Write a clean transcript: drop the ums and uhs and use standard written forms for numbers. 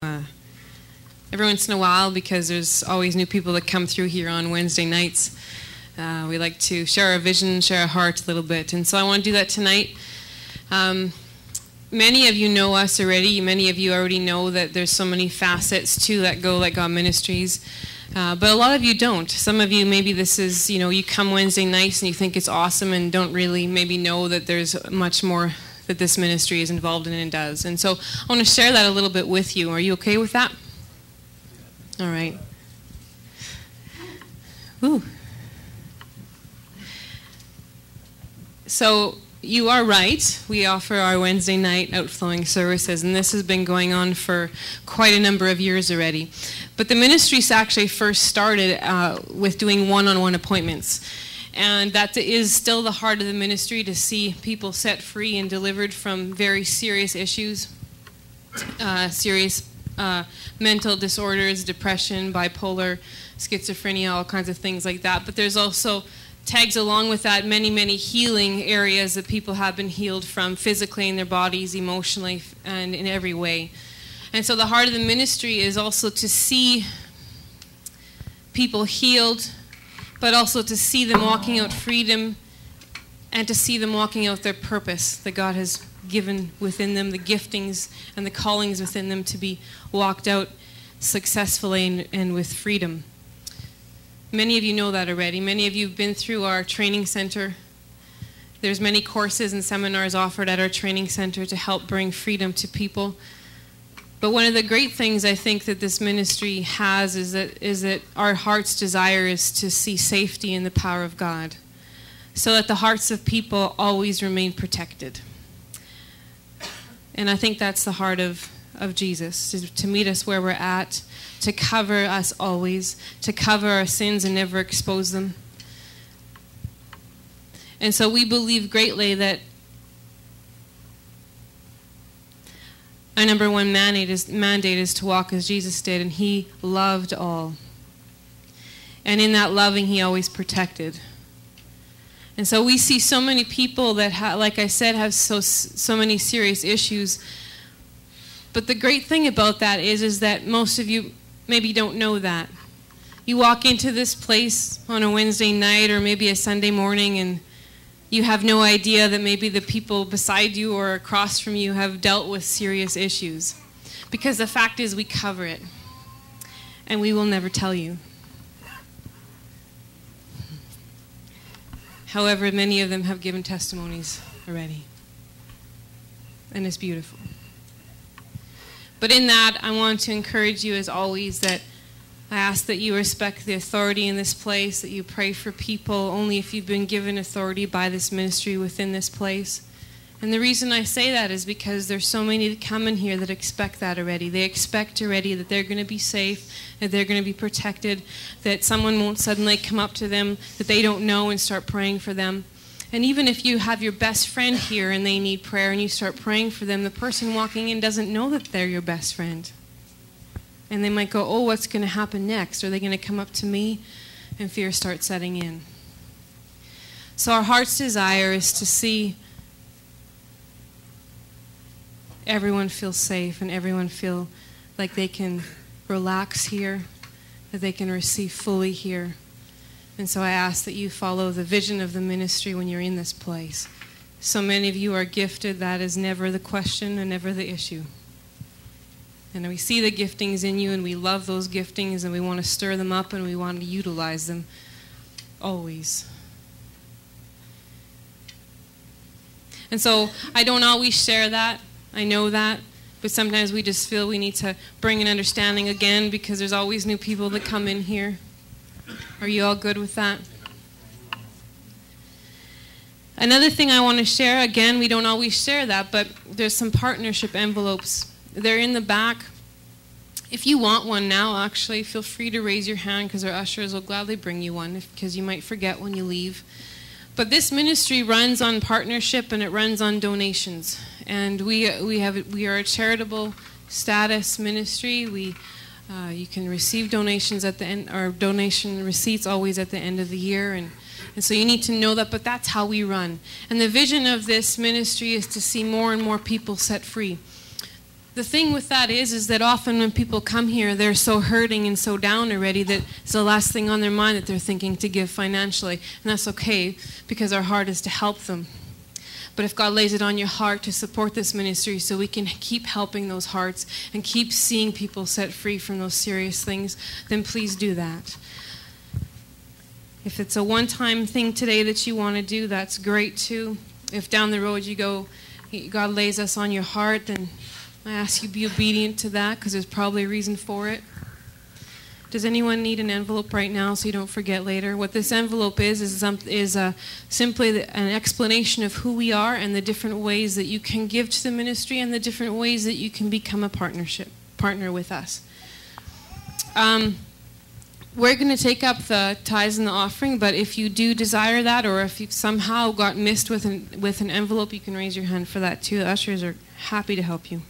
Every once in a while, because there's always new people that come through here on Wednesday nights, we like to share our vision, share our heart a little bit. And so I want to do that tonight. Many of you know us already. Many of you already know that there's so many facets to Let Go, Let God Ministries. But a lot of you don't. Some of you, maybe this is, you come Wednesday nights and you think it's awesome and don't really maybe know that there's much more that this ministry is involved in and does. And so I want to share that a little bit with you. Are you okay with that? All right. Ooh. So you are right. We offer our Wednesday night outflowing services, and this has been going on for quite a number of years already. But the ministries actually first started with doing one-on-one appointments. And that is still the heart of the ministry, to see people set free and delivered from very serious issues, serious mental disorders, depression, bipolar, schizophrenia, all kinds of things like that. But there's also tags along with that many, many healing areas that people have been healed from physically in their bodies, emotionally, and in every way. And so the heart of the ministry is also to see people healed, but also to see them walking out freedom and to see them walking out their purpose that God has given within them, the giftings and the callings within them to be walked out successfully and with freedom. Many of you know that already. Many of you have been through our training center. There's many courses and seminars offered at our training center to help bring freedom to people. But one of the great things I think that this ministry has is that our heart's desire is to see safety in the power of God, so that the hearts of people always remain protected. And I think that's the heart of Jesus, to meet us where we're at, to cover us always, to cover our sins and never expose them. And so we believe greatly that our number one mandate is to walk as Jesus did, and he loved all. And in that loving, he always protected. And so we see so many people that, like I said, have so many serious issues. But the great thing about that is that most of you maybe don't know that. You walk into this place on a Wednesday night or maybe a Sunday morning, and you have no idea that maybe the people beside you or across from you have dealt with serious issues. Because the fact is, we cover it. And we will never tell you. However, many of them have given testimonies already. And it's beautiful. But in that, I want to encourage you, as always, that I ask that you respect the authority in this place, that you pray for people only if you've been given authority by this ministry within this place. And the reason I say that is because there's so many that come in here that expect that already. They expect already that they're going to be safe, that they're going to be protected, that someone won't suddenly come up to them that they don't know and start praying for them. And even if you have your best friend here and they need prayer and you start praying for them, the person walking in doesn't know that they're your best friend. And they might go, oh, what's going to happen next? Are they going to come up to me? And fear starts setting in. So our heart's desire is to see everyone feel safe and everyone feel like they can relax here, that they can receive fully here. And so I ask that you follow the vision of the ministry when you're in this place. So many of you are gifted. That is never the question and never the issue. And we see the giftings in you, and we love those giftings, and we want to stir them up, and we want to utilize them always. And so I don't always share that. I know that. But sometimes we just feel we need to bring an understanding again, because there's always new people that come in here. Are you all good with that? Another thing I want to share, again, we don't always share that, but there's some partnership envelopes. They're in the back. If you want one now, actually, feel free to raise your hand, because our ushers will gladly bring you one, because you might forget when you leave. But this ministry runs on partnership, and it runs on donations. And we are a charitable status ministry. You can receive donations at the end, or donation receipts always at the end of the year, and so you need to know that, but that's how we run. And the vision of this ministry is to see more and more people set free. the thing with that is that often when people come here, they're so hurting and so down already that it's the last thing on their mind that they're thinking to give financially. And that's okay, because our heart is to help them. But if God lays it on your heart to support this ministry so we can keep helping those hearts and keep seeing people set free from those serious things, then please do that. If it's a one-time thing today that you want to do, that's great too. If down the road you go, God lays us on your heart, then I ask you be obedient to that, because there's probably a reason for it. Does anyone need an envelope right now so you don't forget later? What this envelope is simply an explanation of who we are and the different ways that you can give to the ministry and the different ways that you can become a partner with us. We're going to take up the tithes and the offering, but if you do desire that, or if you somehow got missed with an envelope, you can raise your hand for that too. The ushers are happy to help you.